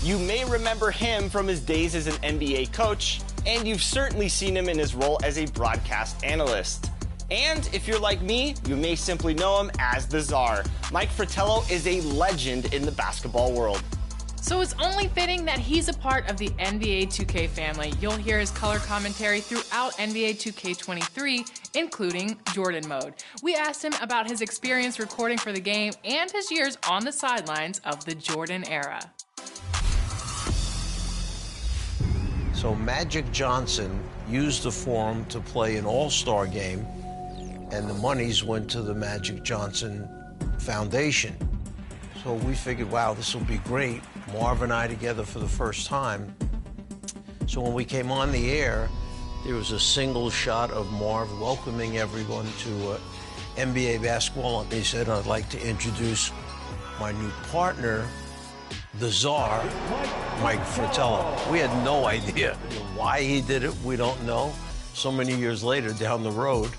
You may remember him from his days as an NBA coach, and you've certainly seen him in his role as a broadcast analyst. And if you're like me, you may simply know him as the Czar. Mike Fratello is a legend in the basketball world. So it's only fitting that he's a part of the NBA 2K family. You'll hear his color commentary throughout NBA 2K23, including Jordan Mode. We asked him about his experience recording for the game and his years on the sidelines of the Jordan era. So Magic Johnson used the forum to play an all-star game, and the monies went to the Magic Johnson Foundation. So we figured, wow, this will be great. Marv and I together for the first time. So when we came on the air, there was a single shot of Marv welcoming everyone to NBA basketball. And he said, I'd like to introduce my new partner, the Czar, Mike Fratello. We had no idea why he did it. We don't know. So many years later, down the road,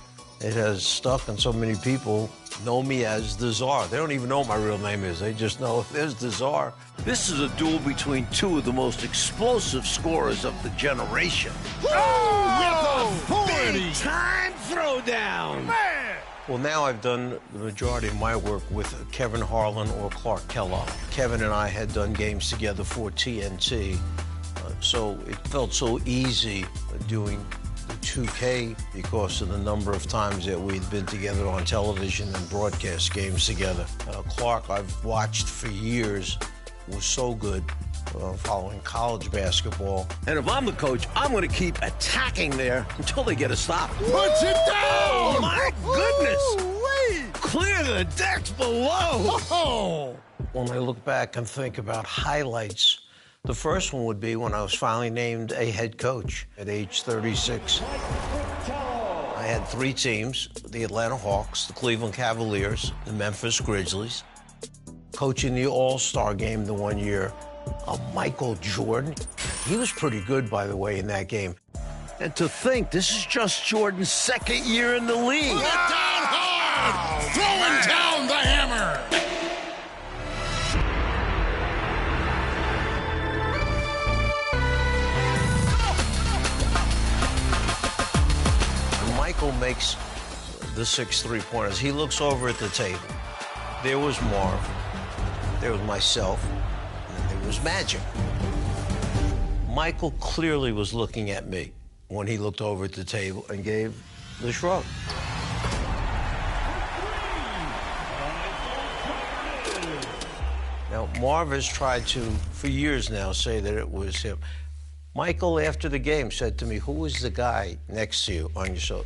it has stuck, and so many people know me as the Czar. They don't even know what my real name is. They just know there's the Czar. This is a duel between two of the most explosive scorers of the generation. Oh, Big time throwdown! Man! Well, now I've done the majority of my work with Kevin Harlan or Clark Kellogg. Kevin and I had done games together for TNT, so it felt so easy doing 2K because of the number of times that we'd been together on television and broadcast games together. Clark, I've watched for years, was so good following college basketball. And if I'm the coach, I'm going to keep attacking there until they get a stop. Put it down! Oh, my goodness! Wait! Clear the decks below! Oh! When I look back and think about highlights, the first one would be when I was finally named a head coach at age 36. I had 3 teams, the Atlanta Hawks, the Cleveland Cavaliers, the Memphis Grizzlies. Coaching the All-Star game the one year, Michael Jordan. He was pretty good, by the way, in that game. And to think this is just Jordan's 2nd year in the league. Put it down hard! Throwing down the hammer! Michael makes the 6 3-pointers. He looks over at the table. There was Marv, there was myself, and there was Magic. Michael clearly was looking at me when he looked over at the table and gave the shrug. Now, Marv has tried to, for years now, say that it was him. Michael, after the game, said to me, who was the guy next to you on your show?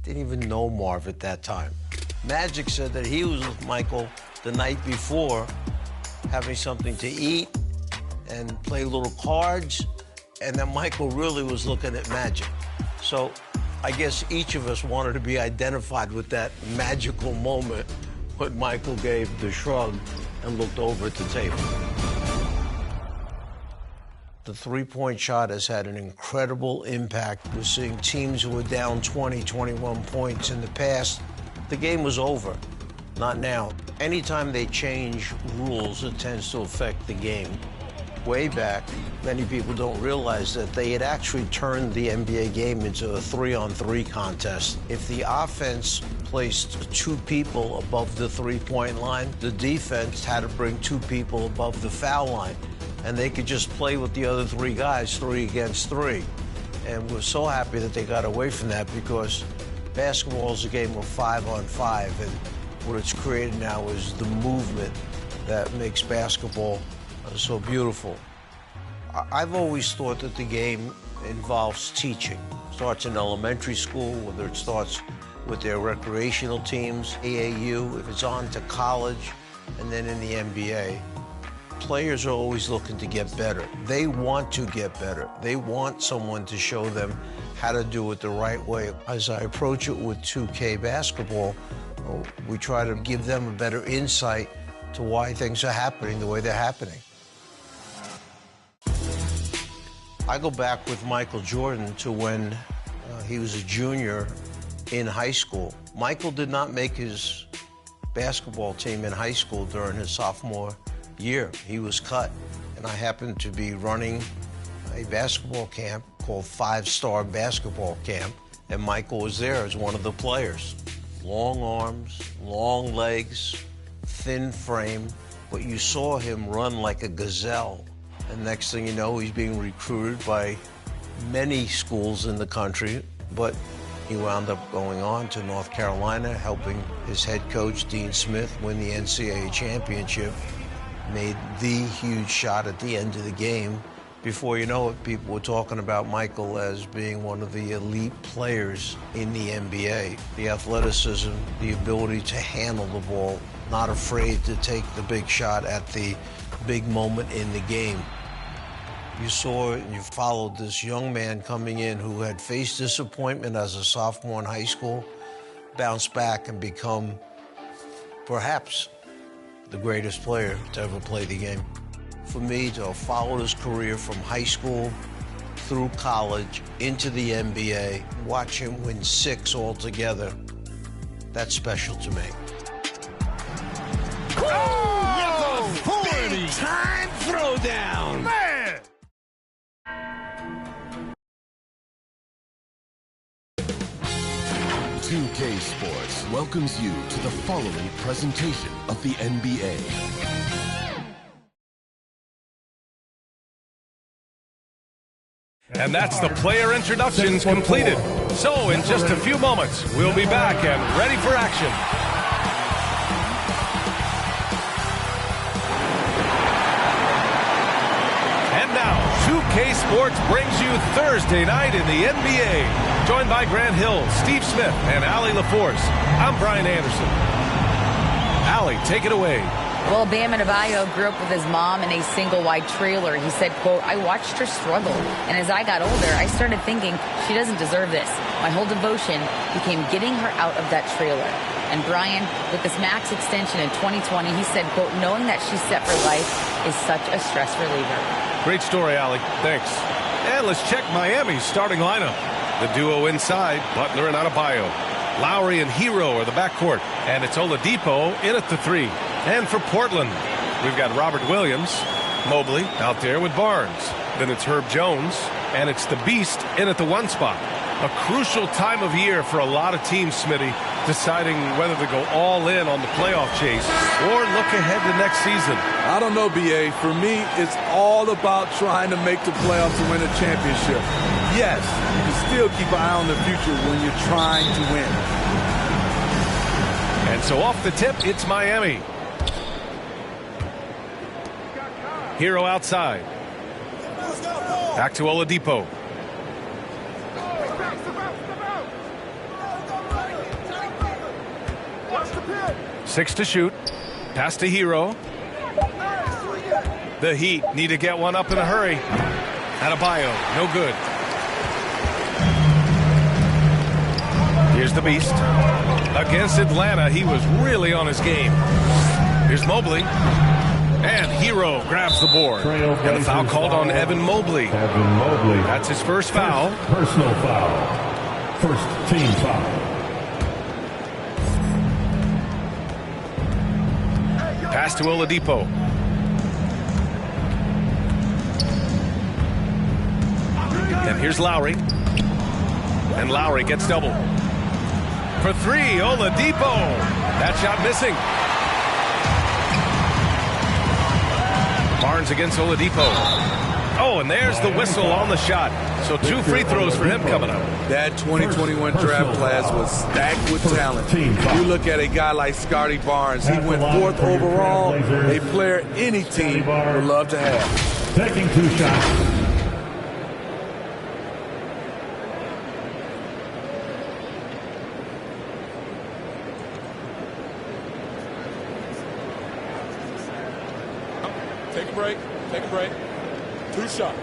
Didn't even know Marv at that time. Magic said that he was with Michael the night before, having something to eat and play little cards, and then Michael really was looking at Magic. So I guess each of us wanted to be identified with that magical moment when Michael gave the shrug and looked over at the table. The 3-point shot has had an incredible impact. We're seeing teams who were down 20, 21 points in the past. The game was over, not now. Anytime they change rules, it tends to affect the game. Way back, many people don't realize that they had actually turned the NBA game into a 3-on-3 contest. If the offense placed 2 people above the 3-point line, the defense had to bring 2 people above the foul line. And they could just play with the other 3 guys, 3 against 3. And we're so happy that they got away from that because basketball is a game of 5-on-5, and what it's created now is the movement that makes basketball so beautiful. I've always thought that the game involves teaching. It starts in elementary school, whether it starts with their recreational teams, AAU, if it's on to college, and then in the NBA. Players are always looking to get better. They want to get better. They want someone to show them how to do it the right way. As I approach it with 2K basketball, we try to give them a better insight to why things are happening the way they're happening. I go back with Michael Jordan to when he was a junior in high school. Michael did not make his basketball team in high school during his sophomore year. He was cut, and I happened to be running a basketball camp called 5-Star Basketball Camp, and Michael was there as one of the players. Long arms, long legs, thin frame, but you saw him run like a gazelle. And next thing you know, he's being recruited by many schools in the country, but he wound up going on to North Carolina, helping his head coach, Dean Smith, win the NCAA championship, made the huge shot at the end of the game. Before you know it, people were talking about Michael as being one of the elite players in the NBA. The athleticism, the ability to handle the ball, not afraid to take the big shot at the big moment in the game. You saw and you followed this young man coming in who had faced disappointment as a sophomore in high school, bounce back and become perhaps the greatest player to ever play the game. For me to have followed his career from high school through college into the NBA, watch him win 6 altogether, that's special to me. Oh, big time throwdown! Man! .2K Sports welcomes you to the following presentation of the NBA. And that's the player introductions completed. So in just a few moments, we'll be back and ready for action. And now, 2K Sports brings you Thursday night in the NBA. Joined by Grant Hill, Steve Smith, and Allie LaForce. I'm Brian Anderson. Allie, take it away. Well, Bam Adebayo grew up with his mom in a single-wide trailer. He said, quote, "I watched her struggle, and as I got older, I started thinking she doesn't deserve this. My whole devotion became getting her out of that trailer." And Brian, with this max extension in 2020, he said, quote, "Knowing that she's set for life is such a stress reliever." Great story, Allie. Thanks. And let's check Miami's starting lineup. The duo inside, Butler and Adebayo. Lowry and Hero are the backcourt, and it's Oladipo in at the 3. And for Portland, we've got Robert Williams, Mobley out there with Barnes. Then it's Herb Jones, and it's the Beast in at the 1 spot. A crucial time of year for a lot of teams, Smitty, deciding whether to go all in on the playoff chase or look ahead to next season. I don't know, B.A. For me, it's all about trying to make the playoffs to win a championship. Yes, you can still keep an eye on the future when you're trying to win. And so off the tip, it's Miami. Hero outside. Back to Oladipo. Six to shoot. Pass to Hero. The Heat need to get one up in a hurry. Adebayo, no good. Here's the Beast. Against Atlanta, he was really on his game. Here's Mobley. And Hero grabs the board. And a foul called on Evan Mobley. That's his first foul. Personal foul. First team foul. Pass to Oladipo. And here's Lowry. And Lowry gets double. For 3, Oladipo. That shot missing. Barnes against Oladipo. Oh, and there's the whistle on the shot. So 2 free throws for him coming up. That 2021 draft class was stacked with talent. You look at a guy like Scotty Barnes. He went 4th overall, a player any team would love to have. Taking 2 shots. Take a break. Take a break. 2 shots.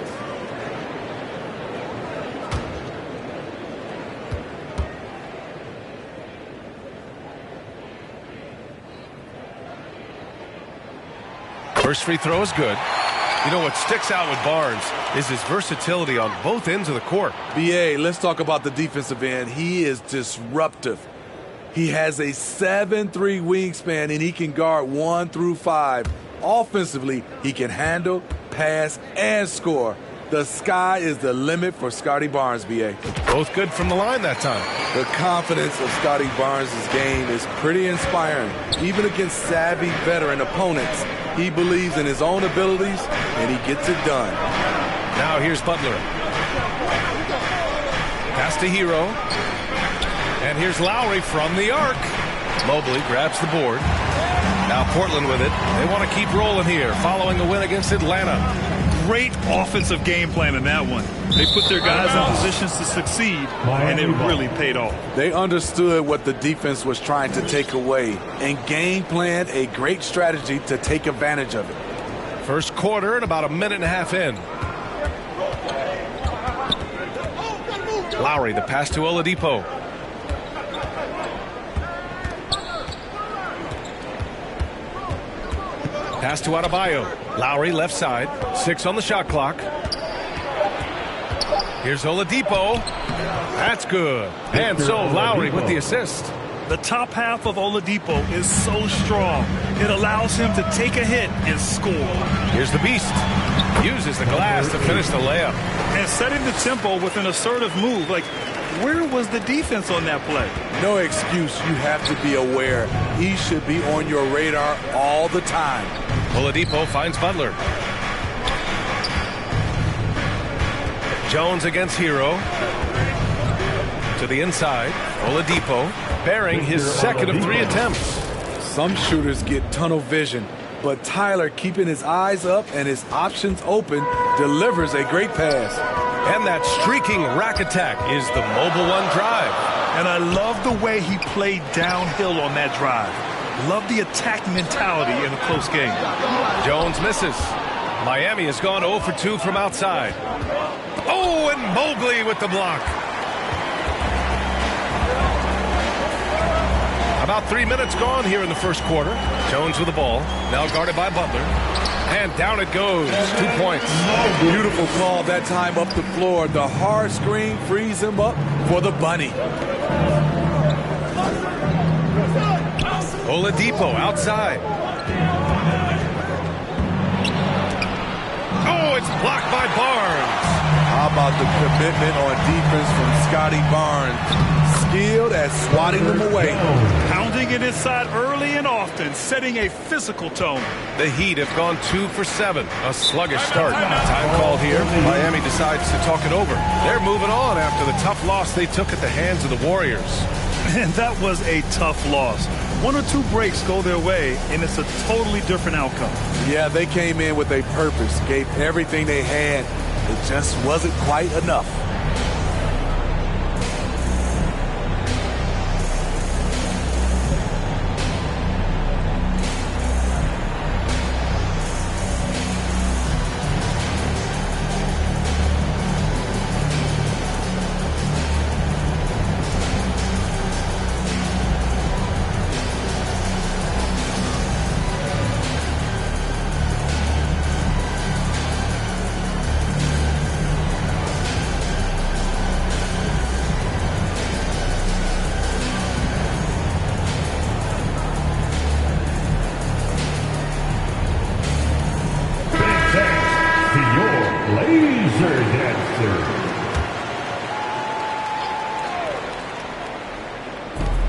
First free throw is good. You know what sticks out with Barnes is his versatility on both ends of the court. B.A., let's talk about the defensive end. He is disruptive. He has a 7'3" wingspan, and he can guard 1 through 5. Offensively, he can handle, pass, and score. The sky is the limit for Scotty Barnes, B.A. Both good from the line that time. The confidence of Scotty Barnes' game is pretty inspiring. Even against savvy veteran opponents, he believes in his own abilities, and he gets it done. Now here's Butler. Pass to Hero. And here's Lowry from the arc. Mobley grabs the board. Now Portland with it. They want to keep rolling here, following a win against Atlanta. Great offensive game plan in that one. They put their guys in positions to succeed, and it really paid off. They understood what the defense was trying to take away and game planned a great strategy to take advantage of it. First quarter and about a minute and a half in. Lowry, the pass to Oladipo. Pass to Adebayo. Lowry left side. 6 on the shot clock. Here's Oladipo. That's good. And so Lowry with the assist. The top half of Oladipo is so strong. It allows him to take a hit and score. Here's the Beast. Uses the glass to finish the layup. And setting the tempo with an assertive move. Like, where was the defense on that play? No excuse. You have to be aware. He should be on your radar all the time. Oladipo finds Butler. Jones against Hero. To the inside. Oladipo bearing his second of 3 attempts. Some shooters get tunnel vision, but Tyler, keeping his eyes up and his options open, delivers a great pass. And that streaking rack attack is the Mobile One drive. And I love the way he played downhill on that drive. Love the attack mentality in a close game. Jones misses. Miami has gone 0 for 2 from outside. Oh, and Mobley with the block. About 3 minutes gone here in the first quarter. Jones with the ball. Now guarded by Butler. And down it goes. 2 points. Beautiful call that time up the floor. The hard screen frees him up for the bunny. Oladipo outside. Oh, it's blocked by Barnes. How about the commitment on defense from Scotty Barnes? Skilled at swatting them away. Pounding it inside early and often, setting a physical tone. The Heat have gone 2 for 7. A sluggish start. Time called here. Miami decides to talk it over. They're moving on after the tough loss they took at the hands of the Warriors. And that was a tough loss. 1 or 2 breaks go their way, and it's a totally different outcome. Yeah, they came in with a purpose, gave everything they had. It just wasn't quite enough.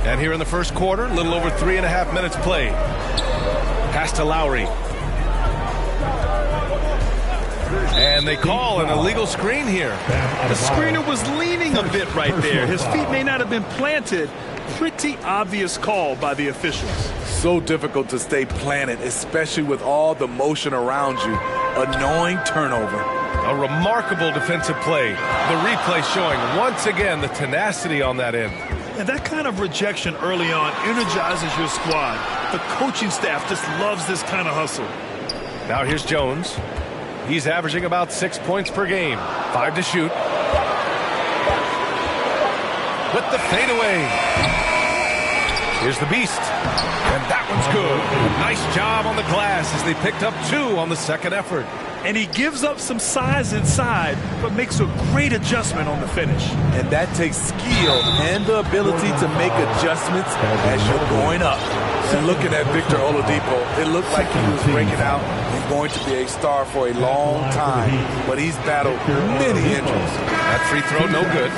And here in the first quarter, a little over 3.5 minutes played. Pass to Lowry. And they call an illegal screen here. The screener was leaning a bit right there. His feet may not have been planted. Pretty obvious call by the officials. So difficult to stay planted, especially with all the motion around you. Annoying turnover. A remarkable defensive play. The replay showing once again the tenacity on that end. And that kind of rejection early on energizes your squad. The coaching staff just loves this kind of hustle. Now here's Jones. He's averaging about 6 points per game. 5 to shoot. With the fadeaway. Here's the Beast. And that one's good. Nice job on the glass as they picked up 2 on the second effort. And he gives up some size inside, but makes a great adjustment on the finish. And that takes skill and the ability to make adjustments as you're going up. And looking at Victor Oladipo, it looked like he was breaking out and going to be a star for a long time, but he's battled many injuries. That free throw, no good.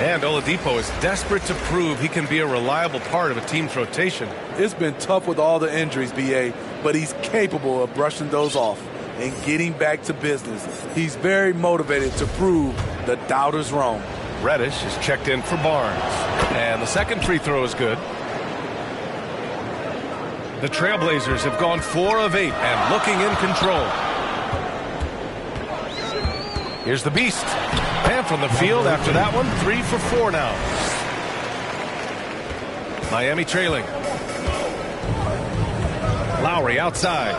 And Oladipo is desperate to prove he can be a reliable part of a team's rotation. It's been tough with all the injuries, BA, but he's capable of brushing those off and getting back to business. He's very motivated to prove the doubters wrong. Reddish is checked in for Barnes. And the second free throw is good. The Trailblazers have gone 4 of 8 and looking in control. Here's the Beast. And from the field after that one, 3 for 4 now. Miami trailing. Lowry outside.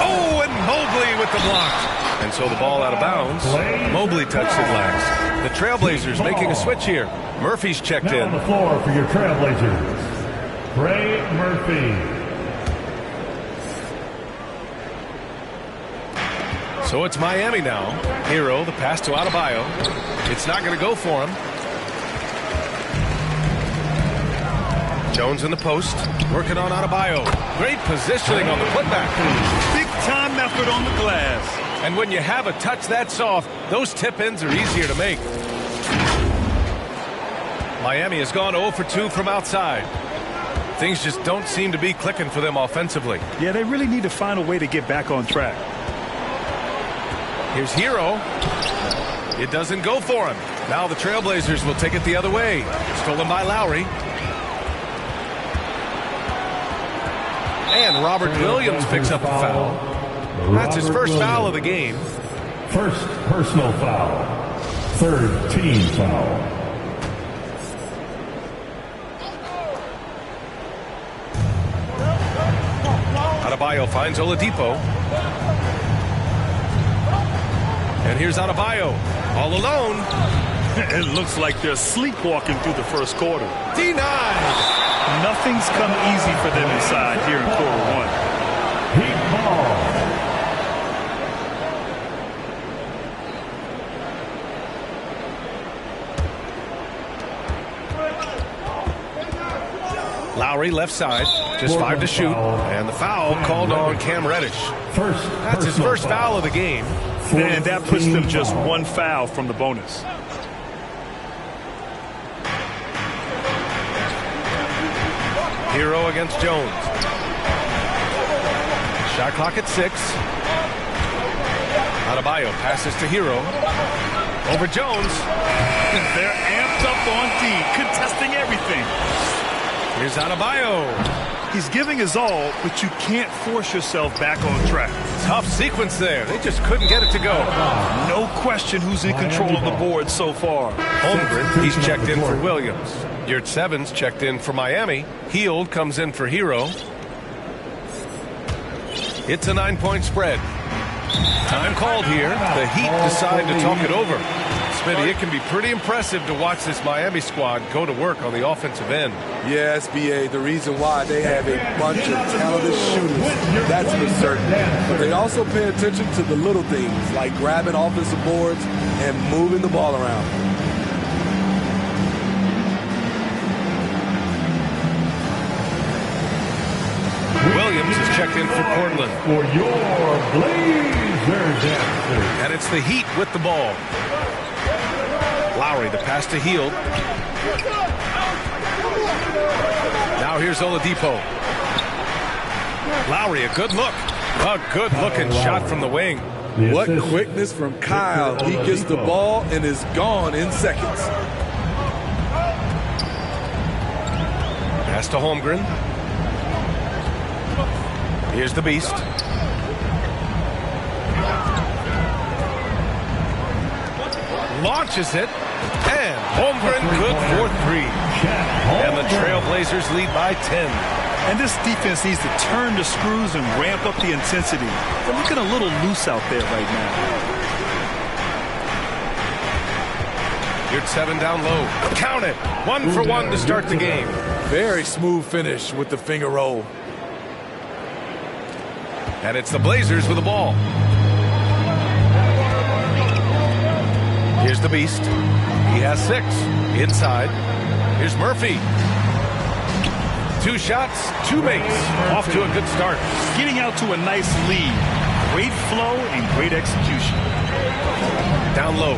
Oh, and Mobley with the block. And so the ball out of bounds. Mobley touched it last. The Trailblazers making a switch here. Murphy's checked in. On the floor for your Trailblazers, Trey Murphy. So it's Miami now. Hero, the pass to Adebayo. It's not going to go for him. Jones in the post, working on Adebayo. Great positioning on the putback. Big time effort on the glass. And when you have a touch that soft, those tip-ins are easier to make. Miami has gone 0 for 2 from outside. Things just don't seem to be clicking for them offensively. Yeah, they really need to find a way to get back on track. Here's Hero. It doesn't go for him. Now the Trailblazers will take it the other way. Stolen by Lowry. And Robert Williams picks up a foul. That's his first foul of the game. First personal foul. Third team foul. Adebayo finds Oladipo. And here's Adebayo, all alone. It looks like they're sleepwalking through the first quarter. Denied. Nothing's come easy for them inside here in quarter one. Heat ball. Lowry left side, just 5 to shoot. And the foul called on Cam Reddish. That's his first foul of the game. And that puts them just 1 foul from the bonus. Hero against Jones. Shot clock at 6. Adebayo passes to Hero. Over Jones. They're amped up on D, contesting everything. Here's Adebayo. He's giving his all, but you can't force yourself back on track. Tough sequence there. They just couldn't get it to go. No question who's in control of the board so far. Holmgren, he's checked in for Williams. Yurt Sevens checked in for Miami. Heald comes in for Hero. It's a 9-point spread. Time called here. The Heat decide to talk it over. Smitty, it can be pretty impressive to watch this Miami squad go to work on the offensive end. Yeah, SBA, the reason why they have a bunch of talented shooters, that's for certain. But they also pay attention to the little things, like grabbing offensive boards and moving the ball around. Williams is checked in for Portland. For your Blazers answer. And it's the Heat with the ball. Lowry, the pass to Hield. Now here's Oladipo. Lowry, a good look. A good-looking shot from the wing. What quickness from Kyle. He gets the ball and is gone in seconds. Pass to Holmgren. Here's the Beast. Launches it. And Holmgren good for 3. And the Trailblazers lead by 10. And this defense needs to turn the screws and ramp up the intensity. They're looking a little loose out there right now. You're 7 down low. Count it. 1 for 1 to start the game. Very smooth finish with the finger roll. And it's the Blazers with the ball. Here's the Beast. He has 6. Inside. Here's Murphy. 2 shots, 2 makes. Off to a good start. Getting out to a nice lead. Great flow and great execution. Down low.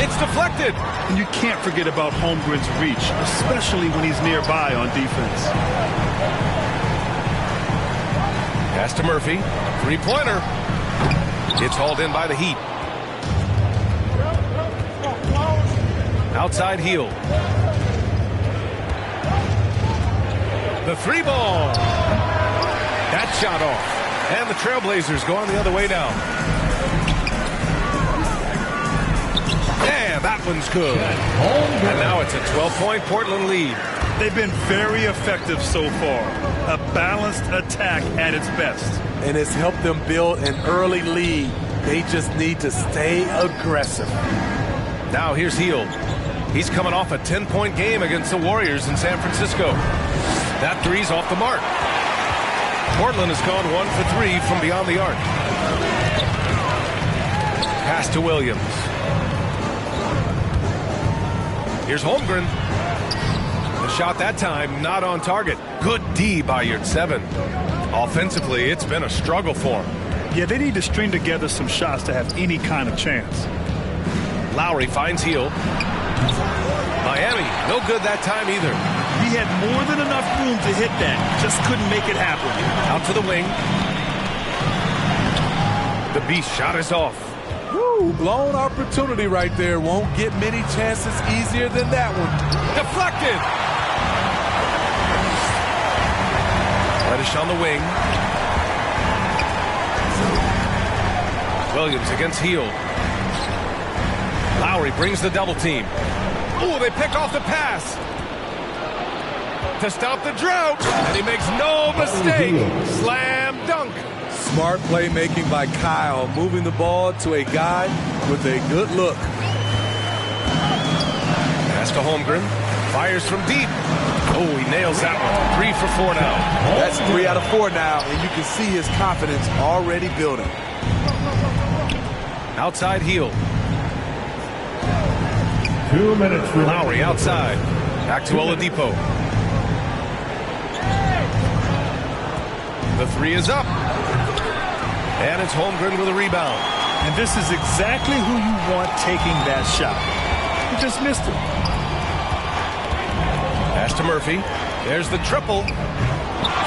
It's deflected. And you can't forget about Holmgren's reach, especially when he's nearby on defense. Pass to Murphy. 3-pointer. It's hauled in by the Heat. Outside heel. The 3-ball. That shot off. And the Trailblazers going the other way now. Yeah, that one's good. And now it's a 12-point Portland lead. They've been very effective so far. A balanced attack at its best. And it's helped them build an early lead. They just need to stay aggressive. Now here's Hield. He's coming off a 10-point game against the Warriors in San Francisco. That three's off the mark. Portland has gone 1 for 3 from beyond the arc. Pass to Williams. Here's Holmgren. The shot that time not on target. Good D by Yurtseven. Offensively, it's been a struggle for him. Yeah, they need to string together some shots to have any kind of chance. Lowry finds Hield. Miami, no good that time either. He had more than enough room to hit that. Just couldn't make it happen. Out to the wing. The Beast shot is off. Woo, blown opportunity right there. Won't get many chances easier than that one. Deflected. Reddish on the wing. Williams against Hield. Lowry brings the double team. Oh, they pick off the pass to stop the drought, and he makes no mistake. Slam dunk. Smart playmaking by Kyle, moving the ball to a guy with a good look. Pass to Holmgren. Fires from deep. Oh, he nails that one. 3 for 4 now. That's 3 out of 4 now, and you can see his confidence already building. Outside Hield. 2 minutes remaining. Lowry outside. Back to Oladipo. The 3 is up. And it's Holmgren with a rebound. And this is exactly who you want taking that shot. He just missed it. Pass to Murphy. There's the triple.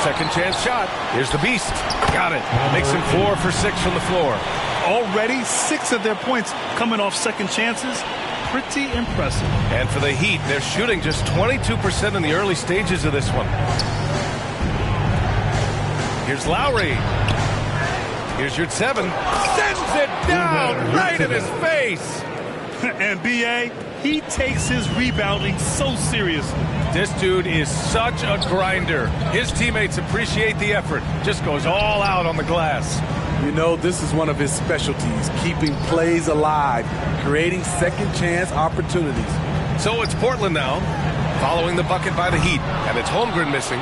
Second chance shot. Here's the Beast. Got it. Makes him 4 for 6 from the floor. Already 6 of their points coming off second chances. Pretty impressive. And for the Heat, they're shooting just 22% in the early stages of this one. Here's Lowry. Here's Yurtseven. Sends it down right in his face. And B.A., he takes his rebounding so seriously. This dude is such a grinder. His teammates appreciate the effort. Just goes all out on the glass. You know, this is one of his specialties, keeping plays alive, creating second chance opportunities. So it's Portland now, following the bucket by the Heat, and it's Holmgren missing.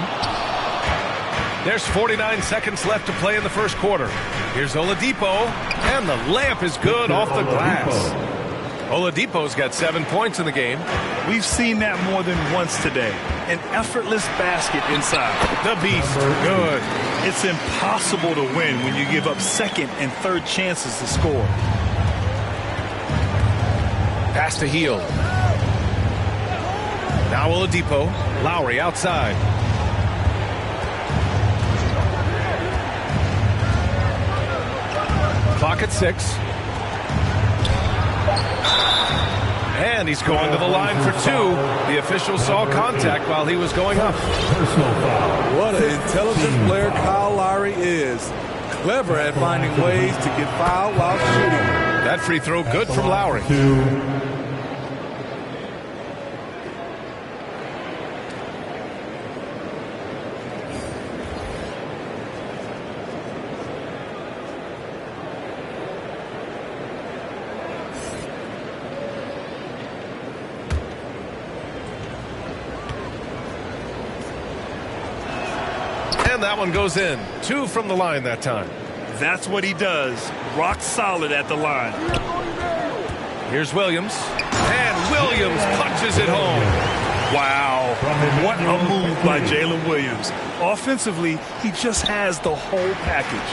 There's 49 seconds left to play in the first quarter. Here's Oladipo, and the lamp is good off the glass. Oladipo's got 7 points in the game. We've seen that more than once today. An effortless basket inside. The Beast, good. It's impossible to win when you give up second and third chances to score. Pass to Hield. Now Oladipo. Lowry outside. Clock at 6. And he's going to the line for 2. The official saw contact while he was going up. What an intelligent player Kyle Lowry is. Clever at finding ways to get fouled while shooting. That free throw good from Lowry. And that one goes in. 2 from the line that time. That's what he does. Rock solid at the line. Here's Williams. And Williams punches it home. Wow. ball. What a move by Jalen Williams. Offensively, he just has the whole package.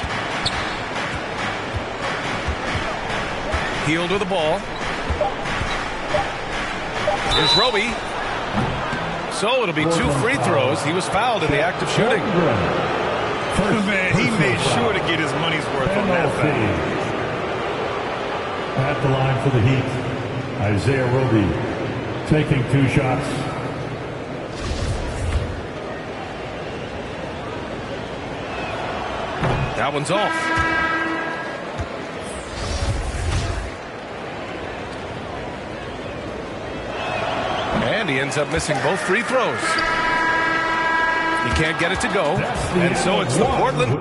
Heel to the ball. Here's Roby. So it'll be 2 free throws. He was fouled in the act of shooting. Man, he made sure to get his money's worth on that foul. At the line for the Heat, Isaiah Roby taking 2 shots. That one's off. And he ends up missing both free throws. He can't get it to go. And so it's the Portland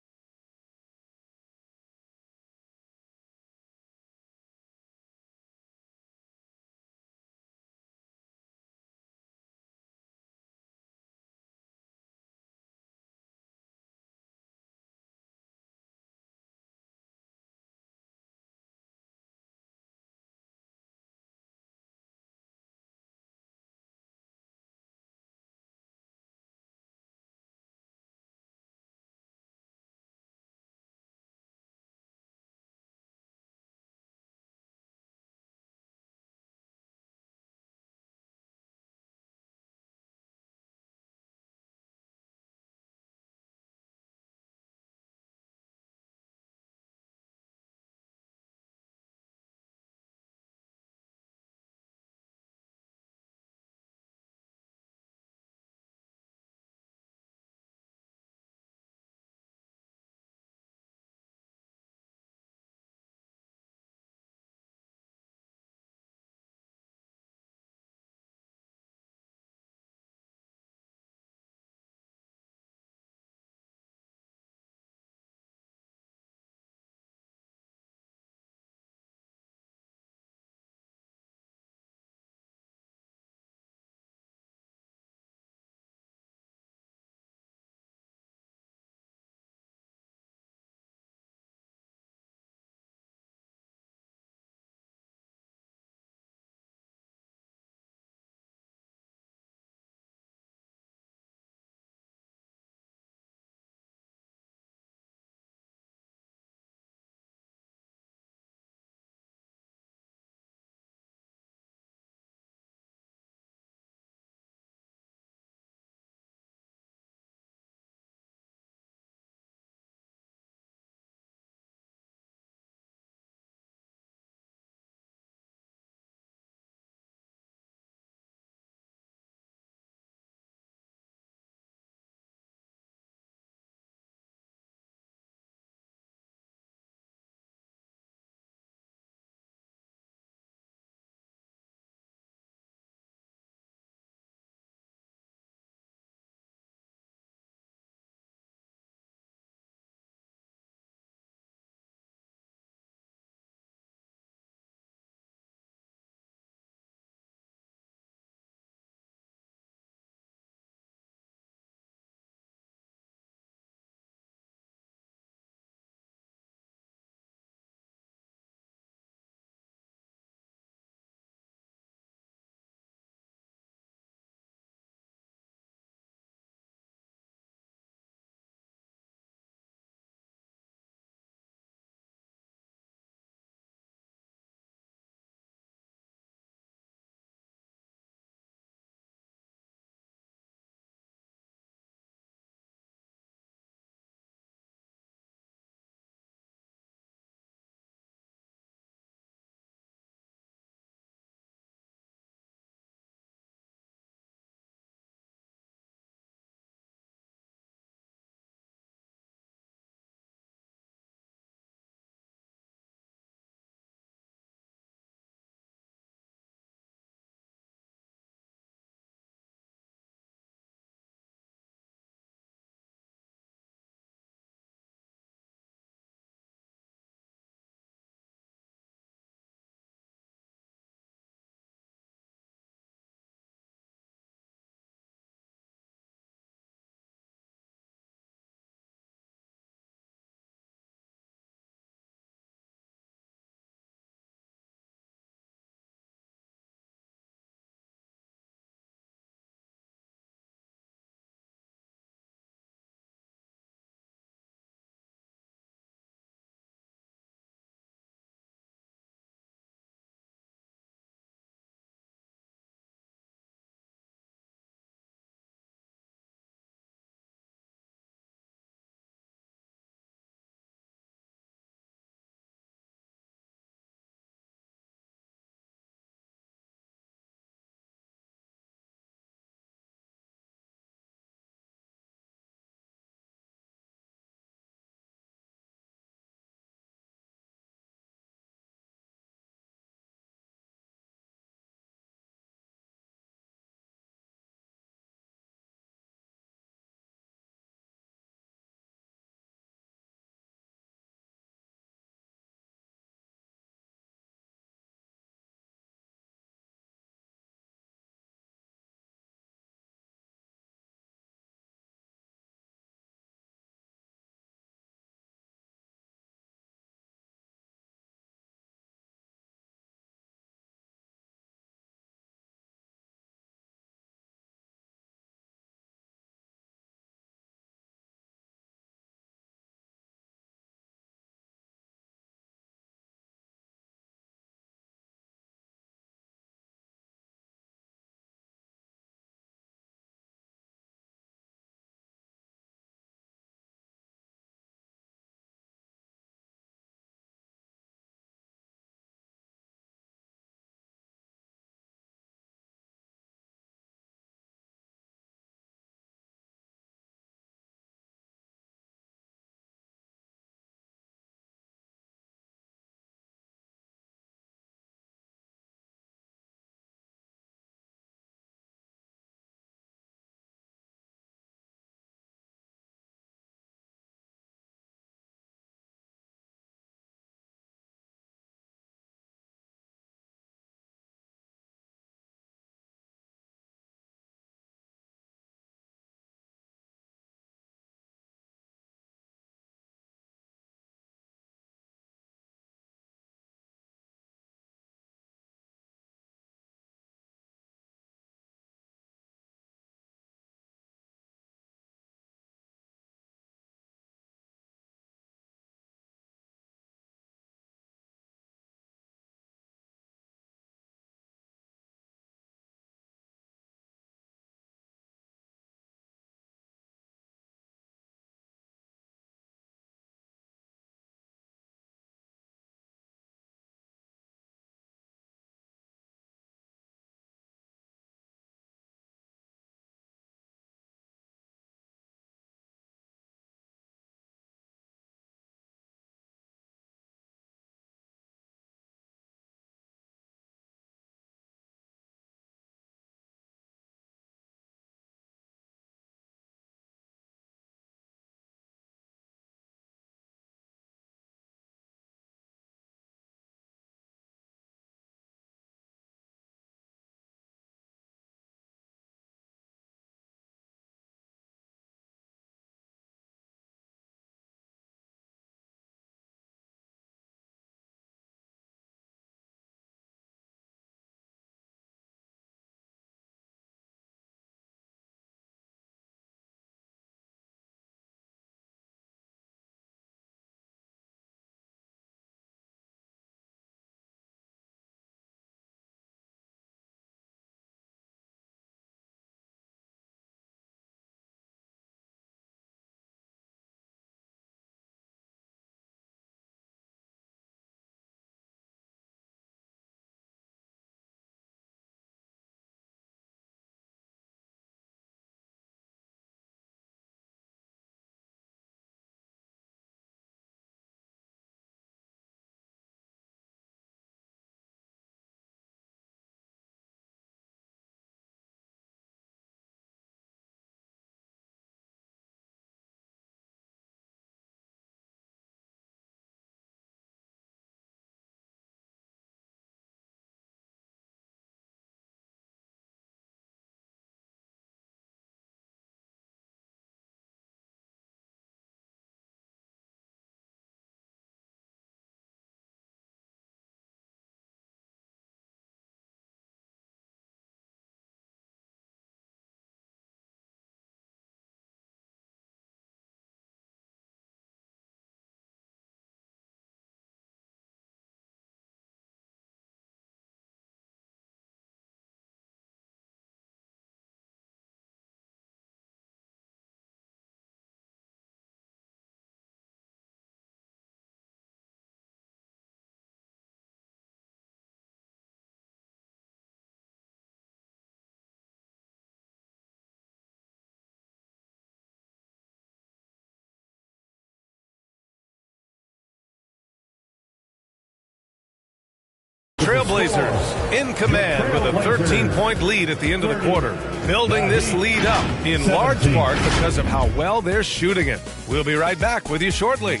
Trailblazers in command with a 13-point lead at the end of the quarter. Building this lead up in large part because of how well they're shooting it. We'll be right back with you shortly.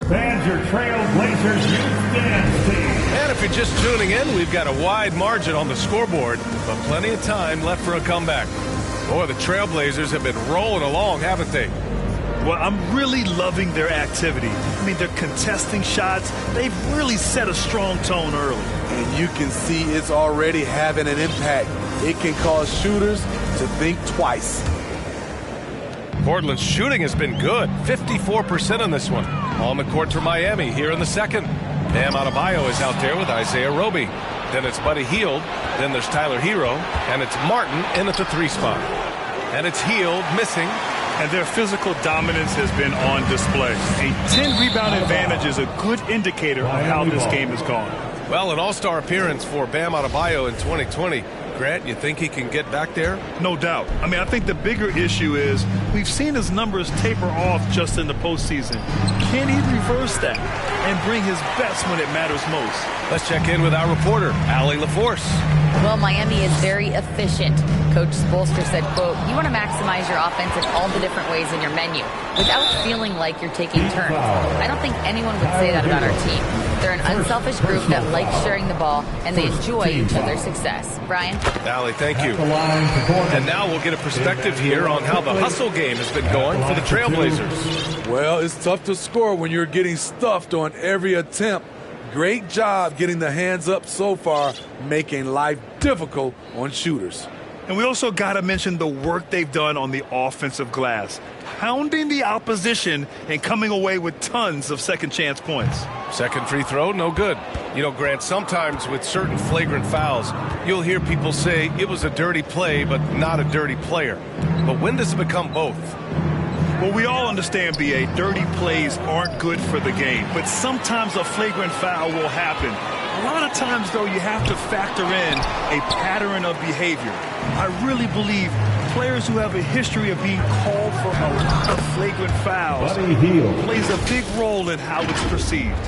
Fans, your Trailblazers Youth Dance Team. And if you're just tuning in, we've got a wide margin on the scoreboard, but plenty of time left for a comeback. Boy, the Trailblazers have been rolling along, haven't they? Well, I'm really loving their activity. I mean, they're contesting shots. They've really set a strong tone early. And you can see it's already having an impact. It can cause shooters to think twice. Portland's shooting has been good, 54% on this one. On the court for Miami here in the second. Bam Adebayo is out there with Isaiah Roby. Then it's Buddy Hield. Then there's Tyler Hero. And it's Martin in at the 3 spot. And it's Hield missing. And their physical dominance has been on display. A 10-rebound advantage is a good indicator of how this game has gone. Well, an all-star appearance for Bam Adebayo in 2020. Grant, you think he can get back there? No doubt. I mean, I think the bigger issue is we've seen his numbers taper off just in the postseason. Can he reverse that and bring his best when it matters most? Let's check in with our reporter, Allie LaForce. Well, Miami is very efficient. Coach Spoelstra said, quote, you want to maximize your offense in all the different ways in your menu without feeling like you're taking turns. I don't think anyone would say that about our team. They're an unselfish group that likes sharing the ball, and they enjoy each other's success. Brian? Allie, thank you. And now we'll get a perspective here on how the hustle game has been going for the Trailblazers. Well, it's tough to score when you're getting stuffed on every attempt. Great job getting the hands up so far, making life difficult on shooters. And we also got to mention the work they've done on the offensive glass, pounding the opposition and coming away with tons of second chance points. Second free throw, no good. You know, Grant, sometimes with certain flagrant fouls, you'll hear people say it was a dirty play, but not a dirty player. But when does it become both? Well, we all understand, B.A., dirty plays aren't good for the game, but sometimes a flagrant foul will happen. A lot of times, though, you have to factor in a pattern of behavior. I really believe players who have a history of being called for a lot of flagrant fouls plays a big role in how it's perceived.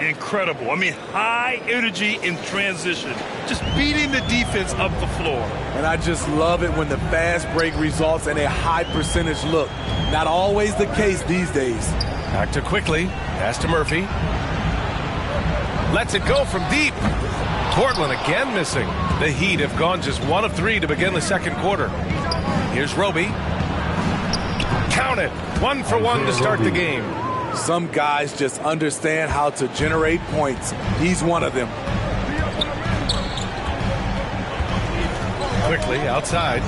Incredible. I mean, high energy in transition, just beating the defense up the floor. And I just love it when the fast break results in a high percentage look. Not always the case these days. Back to quickly. Pass to Murphy. Lets it go from deep. Portland again missing. The Heat have gone just 1 of 3 to begin the second quarter. Here's Roby. Count it. 1 for 1 to start the game. Some guys just understand how to generate points. He's one of them. Quickly outside.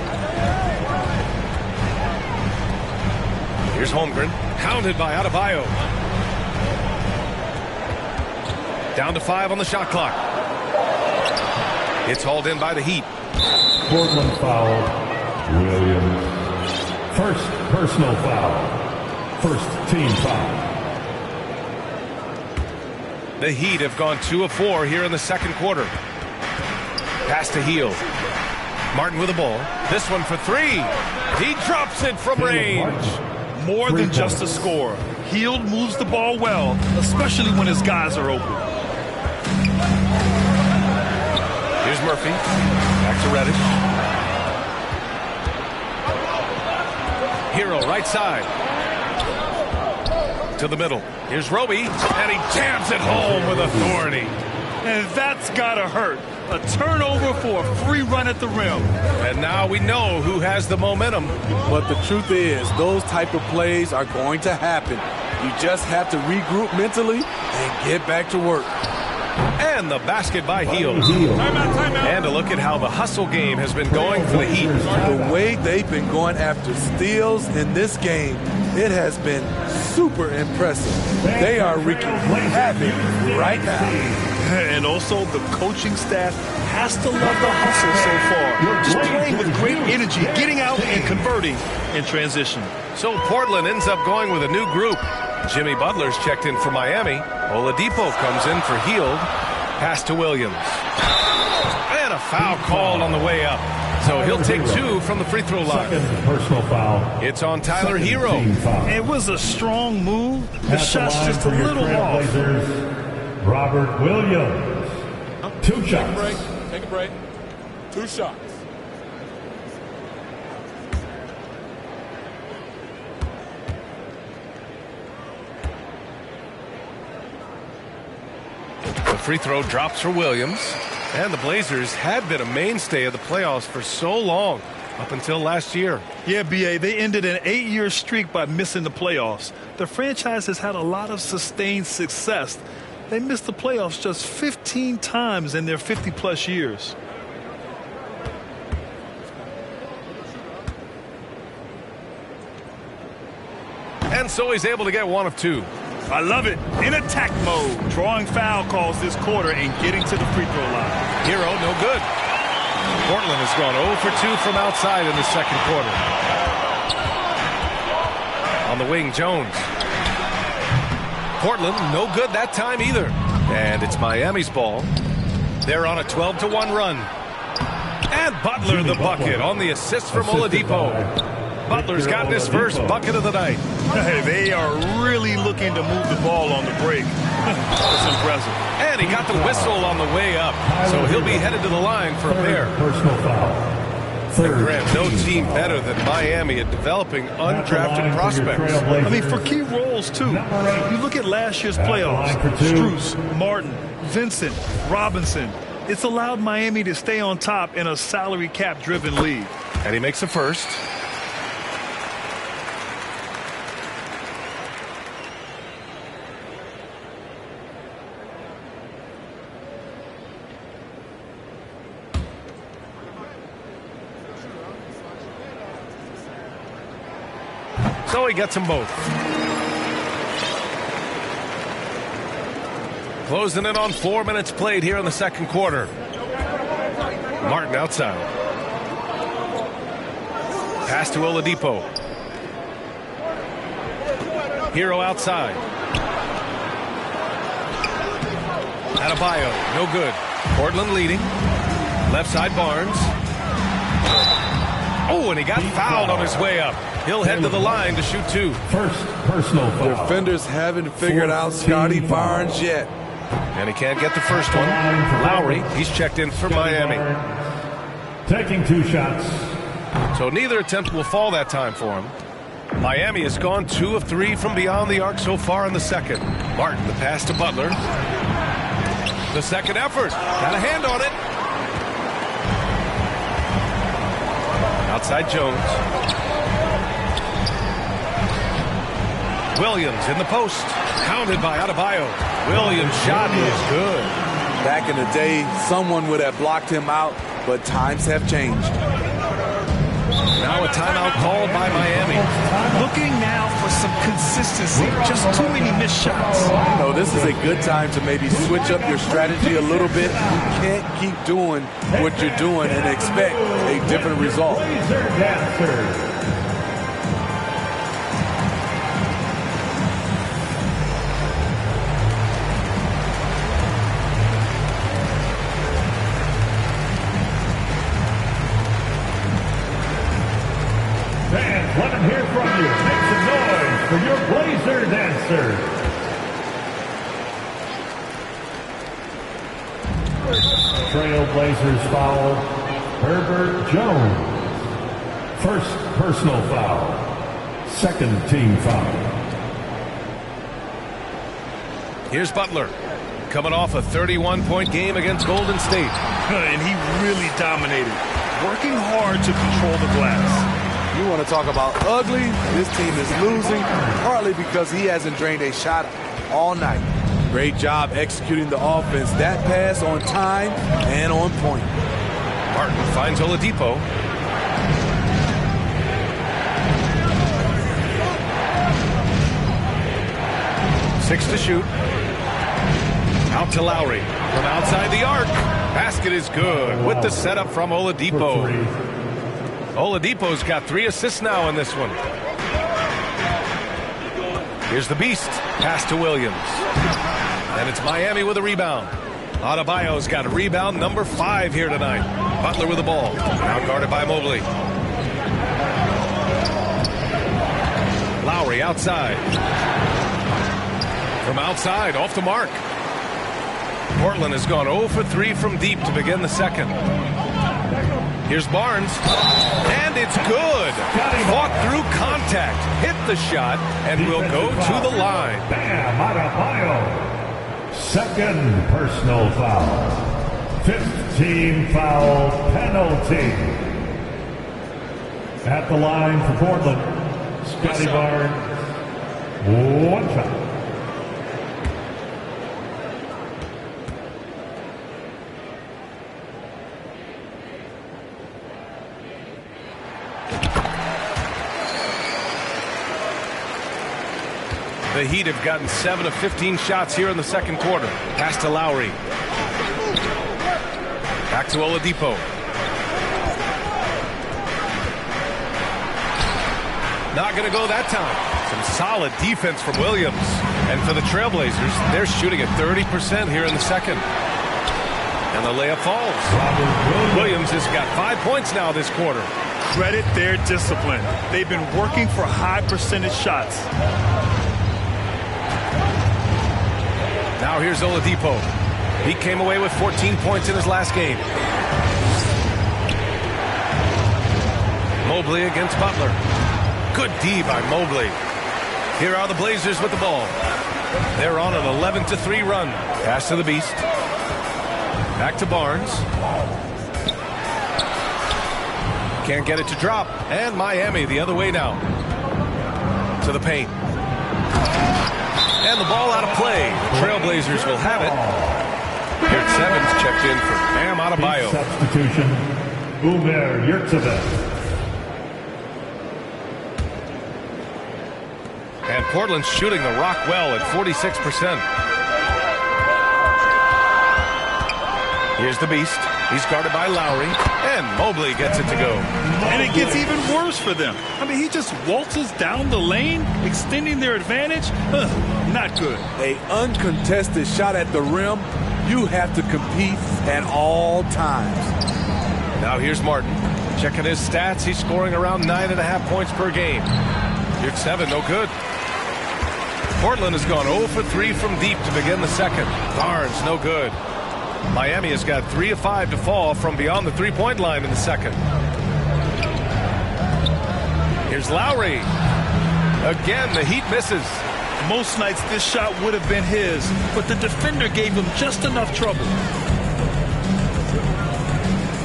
Here's Holmgren. Hounded by Adebayo. Down to 5 on the shot clock. It's hauled in by the Heat. Portland foul. Williams. First personal foul. First team foul. The Heat have gone 2 of 4 here in the second quarter. Pass to Hield. Martin with the ball. This one for 3. He drops it from range. More than just a score. Hield moves the ball well, especially when his guys are open. Here's Murphy. Back to Reddish. Hero right side. To the middle. Here's Roby, and he jams it home with authority. And that's gotta hurt. A turnover for a free run at the rim. And now we know who has the momentum. But the truth is, those type of plays are going to happen. You just have to regroup mentally and get back to work. And the basket by Hield. And a look at how the hustle game has been going for the Heat. The way they've been going after steals in this game, it has been super impressive. They are wreaking havoc right now. And also, the coaching staff has to love the hustle so far. Just playing with great energy, getting out and converting in transition. So Portland ends up going with a new group. Jimmy Butler's checked in for Miami. Oladipo comes in for Hield. Pass to Williams. And a foul called on the way up. So he'll take 2 from the free throw line. Second personal foul. It's on Tyler Hero. It was a strong move. The shot's just a for your little off. Trailblazers, Robert Williams. 2 shots. Take a break. 2 shots. The free throw drops for Williams. And the Blazers had been a mainstay of the playoffs for so long, up until last year. Yeah, B.A., they ended an 8-year streak by missing the playoffs. The franchise has had a lot of sustained success. They missed the playoffs just 15 times in their 50-plus years. And so he's able to get 1 of 2. I love it. In attack mode, drawing foul calls this quarter and getting to the free throw line. Hero, no good. Portland has gone 0 for 2 from outside in the second quarter. On the wing, Jones. Portland, no good that time either. And it's Miami's ball. They're on a 12-1 run. And Butler the bucket on the assist from Oladipo. Butler's gotten his first bucket of the night. Hey, they are really looking to move the ball on the break. That's impressive. And he got the whistle on the way up. So he'll be headed to the line for a pair. Personal foul. Grant, no team better than Miami at developing undrafted prospects. I mean, for key roles, too. You look at last year's playoffs. Strus, Martin, Vincent, Robinson. It's allowed Miami to stay on top in a salary cap-driven league. And he makes a first. So he gets them both. Closing in on 4 minutes played here in the second quarter. Martin outside. Pass to Oladipo. Hero outside. Adebayo, no good. Portland leading. Left side Barnes. Oh, and he got fouled on his way up. He'll head to the line to shoot 2. First personal foul. Defenders haven't figured out Scotty Barnes yet. And he can't get the first one. Lowry, he's checked in for Miami. Taking 2 shots. So neither attempt will fall that time for him. Miami has gone 2 of 3 from beyond the arc so far in the second. Martin, the pass to Butler. The second effort. Got a hand on it. Outside Jones. Williams in the post. Counted by Adebayo. Williams' shot is good. Back in the day, someone would have blocked him out, but times have changed. Now a timeout called by Miami. Looking now for some consistency. Just too many missed shots. So this is a good time to maybe switch up your strategy a little bit. You can't keep doing what you're doing and expect a different result. Fans, let them hear from you. Make some noise for your Blazer dancer. Trailblazers foul. Herbert Jones. First personal foul. Second team foul. Here's Butler. Coming off a 31-point game against Golden State. And he really dominated. Working hard to control the glass. You want to talk about ugly? This team is losing partly because he hasn't drained a shot all night. Great job executing the offense. That pass on time and on point. Martin finds Oladipo. Six to shoot. Out to Lowry. From outside the arc. Basket is good with the setup from Oladipo. Oladipo's got 3 assists now in this one. Here's the beast. Pass to Williams. And it's Miami with a rebound. Adebayo's got a rebound number 5 here tonight. Butler with the ball. Now guarded by Mobley. Lowry outside. From outside, off the mark. Portland has gone 0 for 3 from deep to begin the second. Here's Barnes. And it's good. Fought through contact. Hit the shot and will go to the line. Bam, Adebayo. Second personal foul. 5th team foul penalty. At the line for Portland, Scotty Barnes. One shot. The Heat have gotten 7 of 15 shots here in the second quarter. Pass to Lowry. Back to Oladipo. Not going to go that time. Some solid defense from Williams. And for the Trailblazers, they're shooting at 30% here in the second. And the layup falls. Williams has got 5 points now this quarter. Credit their discipline. They've been working for high percentage shots. Now here's Oladipo. He came away with 14 points in his last game. Mobley against Butler. Good D by Mobley. Here are the Blazers with the ball. They're on an 11-3 run. Pass to the Beast. Back to Barnes. Can't get it to drop. And Miami the other way now. To the paint. And the ball out of play. Trailblazers will have it. Here 7's checked in for Bam Adebayo. Substitution, Umer Yurtseven. And Portland's shooting the rock well at 46%. Here's the Beast. He's guarded by Lowry. And Mobley gets it to go. And it gets even worse for them. I mean, he just waltzes down the lane, extending their advantage. Not good. An uncontested shot at the rim, you have to compete at all times. Now here's Martin. Checking his stats, he's scoring around 9.5 points per game. Here's 7, no good. Portland has gone 0 for 3 from deep to begin the second. Barnes, no good. Miami has got 3 of 5 to fall from beyond the three-point line in the second. Here's Lowry. Again, the Heat misses. Most nights this shot would have been his, but the defender gave him just enough trouble.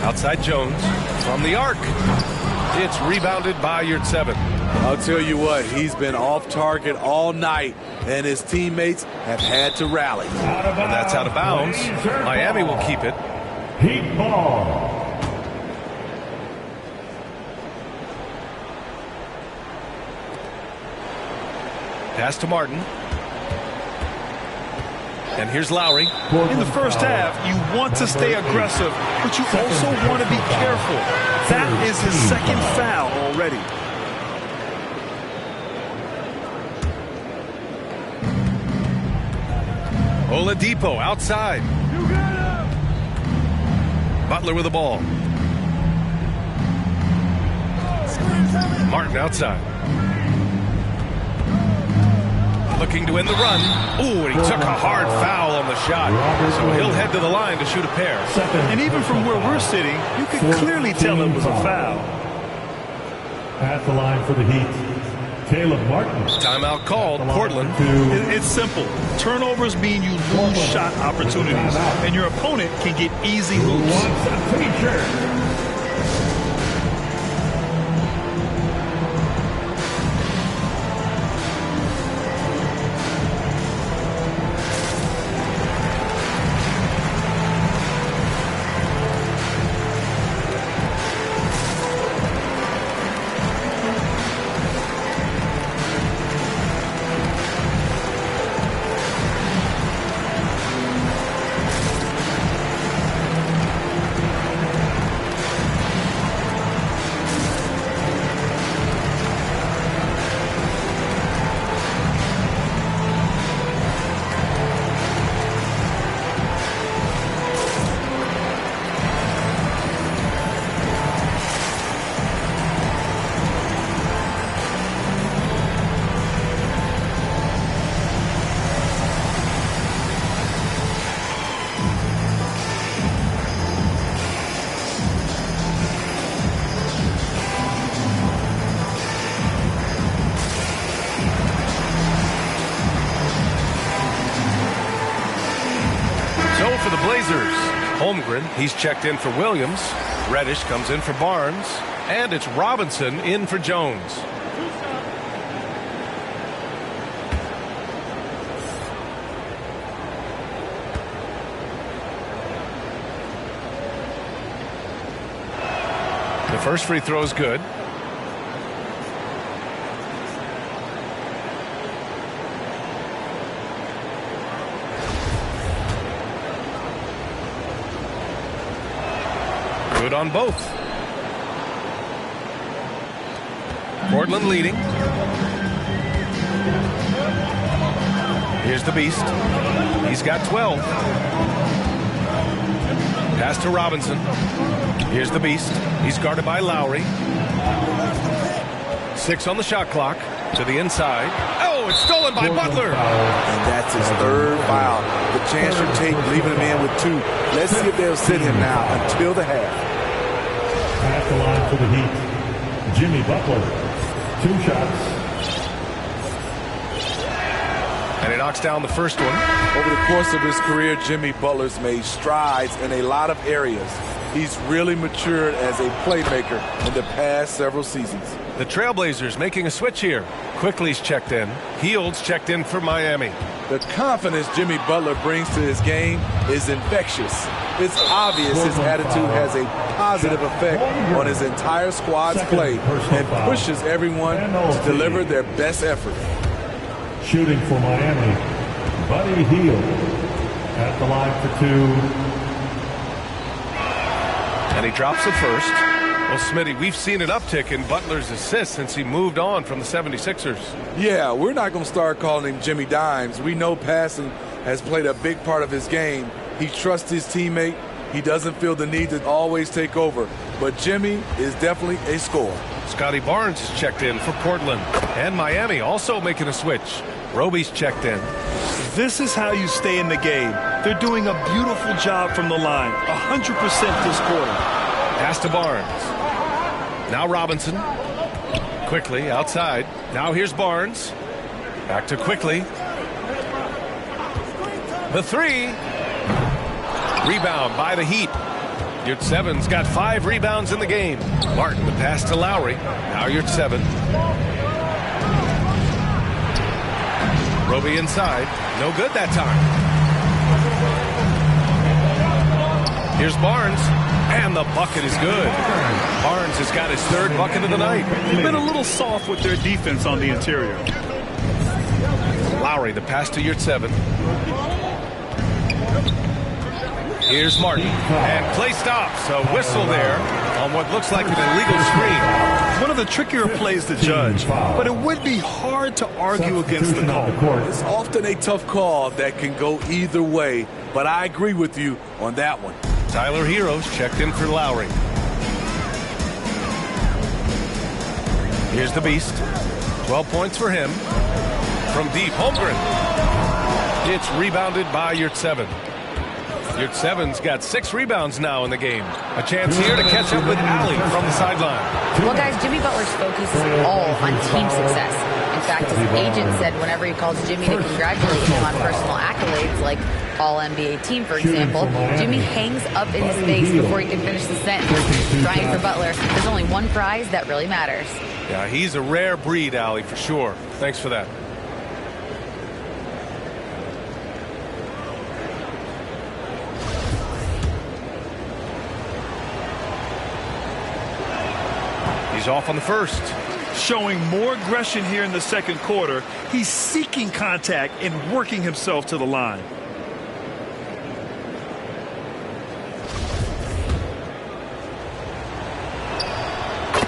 Outside Jones from the arc. It's rebounded by Yurtseven. I'll tell you what, he's been off target all night, and his teammates have had to rally. And that's out of bounds. Miami will keep it. Heat ball. Pass to Martin. And here's Lowry. In the first half, you want to stay aggressive, but you also want to be careful. That is his second foul already. Oladipo outside. Butler with the ball. Martin outside. Looking to end the run. Ooh, and he took a hard foul on the shot. So he'll head to the line to shoot a pair. And even from where we're sitting, you can clearly tell it was a foul. At the line for the Heat, Caleb Martin. Timeout called. Portland. It's simple. Turnovers mean you lose shot opportunities, and your opponent can get easy looks. Blazers. Holmgren, he's checked in for Williams. Reddish comes in for Barnes. And it's Robinson in for Jones. The first free throw is good. Good on both. Portland leading. Here's the Beast. He's got 12. Pass to Robinson. Here's the Beast. He's guarded by Lowry. 6 on the shot clock. To the inside. Oh, it's stolen by Butler. And that's his third foul. The chance you take leaving him in with 2. Let's see if they'll sit him now until the half. At the line for the Heat, Jimmy Butler. 2 shots. And he knocks down the first one. Over the course of his career, Jimmy Butler's made strides in a lot of areas. He's really matured as a playmaker in the past several seasons. The Trailblazers making a switch here. Quickly's checked in. Hields checked in for Miami. The confidence Jimmy Butler brings to his game is infectious. It's obvious his attitude has a positive effect on his entire squad's play and pushes everyone to deliver their best effort. Shooting for Miami, Buddy Hield at the line for 2. And he drops the first. Well, Smitty, we've seen an uptick in Butler's assists since he moved on from the 76ers. Yeah, we're not going to start calling him Jimmy Dimes. We know passing has played a big part of his game. He trusts his teammate. He doesn't feel the need to always take over. But Jimmy is definitely a scorer. Scotty Barnes is checked in for Portland. And Miami also making a switch. Roby's checked in. This is how you stay in the game. They're doing a beautiful job from the line. 100% this quarter. Pass to Barnes. Now Robinson. Quickly outside. Now here's Barnes. Back to Quickly. The 3. Rebound by the Heat. Yurtseven's got 5 rebounds in the game. Martin, the pass to Lowry. Now Yurtseven. Roby inside. No good that time. Here's Barnes. And the bucket is good. Barnes has got his 3rd bucket of the night. They've been a little soft with their defense on the interior. Lowry, the pass to Yurtseven. Here's Martin. And play stops. A whistle there on what looks like an illegal screen. One of the trickier plays to judge, but it would be hard to argue against the call. It's often a tough call that can go either way, but I agree with you on that one. Tyler Hero's checked in for Lowry. Here's the Beast. 12 points for him. From deep, Holmgren. It's rebounded by Yurtseven. Yurtseven's got 6 rebounds now in the game. A chance here to catch up with Allie from the sideline. Well, guys, Jimmy Butler's focus is all on team success. In fact, his agent said whenever he calls Jimmy to congratulate him on personal accolades, like All-NBA team, for example, Jimmy hangs up in his face before he can finish the sentence. Trying for Butler, there's only one prize that really matters. Yeah, he's a rare breed, Allie, for sure. Thanks for that. He's off on the first. Showing more aggression here in the second quarter. He's seeking contact and working himself to the line.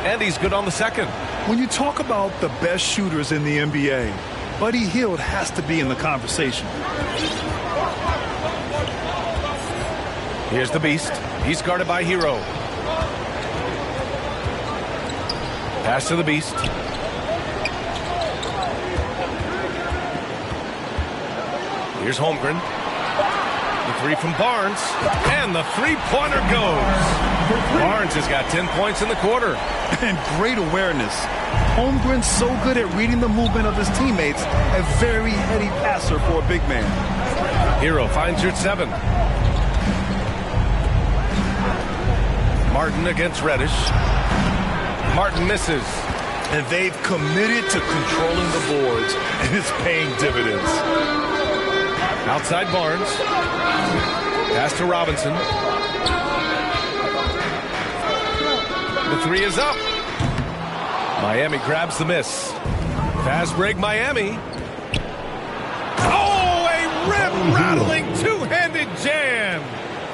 And he's good on the second. When you talk about the best shooters in the NBA, Buddy Hield has to be in the conversation. Here's the Beast. He's guarded by Hero. Pass to the Beast. Here's Holmgren. The 3 from Barnes. And the 3-pointer goes. Barnes has got 10 points in the quarter. And great awareness. Holmgren's so good at reading the movement of his teammates. A very heady passer for a big man. Hero finds Yurtseven. Martin against Reddish. Martin misses. And they've committed to controlling the boards, and it's paying dividends. Outside Barnes. Pass to Robinson. The three is up. Miami grabs the miss. Fast break, Miami. Oh, a rim-rattling two-handed jam.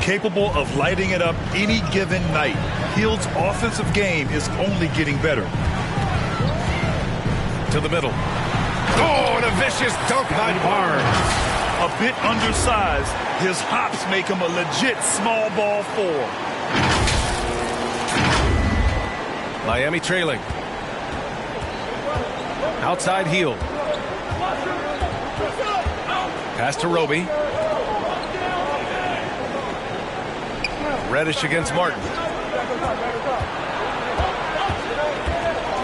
Capable of lighting it up any given night. Hield's offensive game is only getting better. To the middle. Oh, and a vicious dunk by Barnes. A bit undersized, his hops make him a legit small ball four. Miami trailing. Outside Hield. Pass to Roby. Reddish against Martin.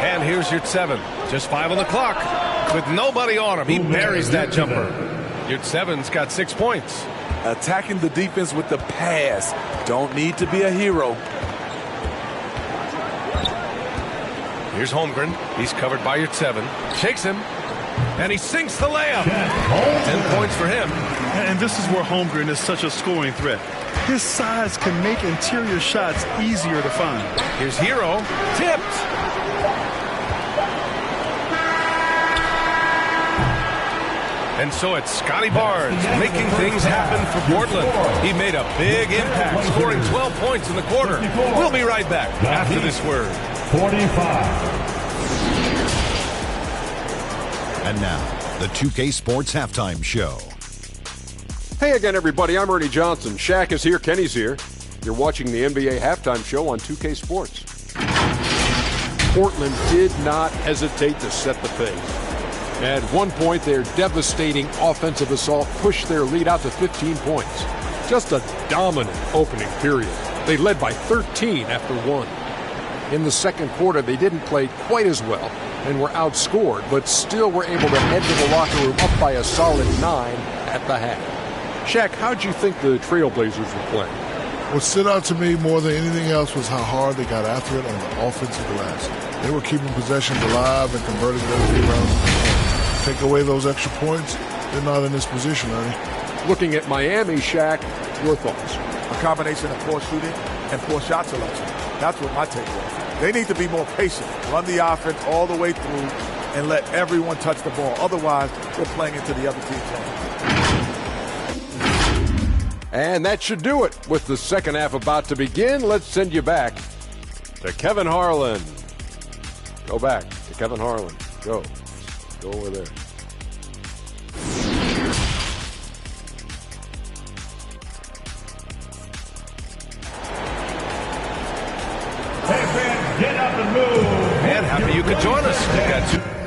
And here's Yurtseven. Just 5 on the clock. With nobody on him, he buries that jumper. Yurtseven's got 6 points. Attacking the defense with the pass. Don't need to be a hero. Here's Holmgren. He's covered by Yurtseven. Shakes him. And he sinks the layup. 10 points for him. And this is where Holmgren is such a scoring threat. His size can make interior shots easier to find. Here's Hero. Tipped. And so it's Scotty Barnes making things happen for Portland. He made a big impact, scoring 12 points in the quarter. We'll be right back after this word. 45. And now, the 2K Sports Halftime Show. Hey again, everybody. I'm Ernie Johnson. Shaq is here. Kenny's here. You're watching the NBA Halftime Show on 2K Sports. Portland did not hesitate to set the pace. At one point, their devastating offensive assault pushed their lead out to 15 points. Just a dominant opening period. They led by 13 after one. In the second quarter, they didn't play quite as well and were outscored, but still were able to head to the locker room up by a solid 9 at the half. Shaq, how'd you think the Trailblazers were playing? What stood out to me more than anything else was how hard they got after it on the offensive glass. They were keeping possessions alive and converting those rebounds. Take away those extra points, they're not in this position, Ernie. Looking at Miami, Shaq, your thoughts? A combination of poor shooting and poor shot selection. That's what my take was. They need to be more patient, run the offense all the way through, and let everyone touch the ball. Otherwise, they're playing into the other team's hands. And that should do it. With the second half about to begin, let's send you back to Kevin Harlan. Go back to Kevin Harlan. Go over there. Hey, fans, get up and move. And happy you could join us. We got 2.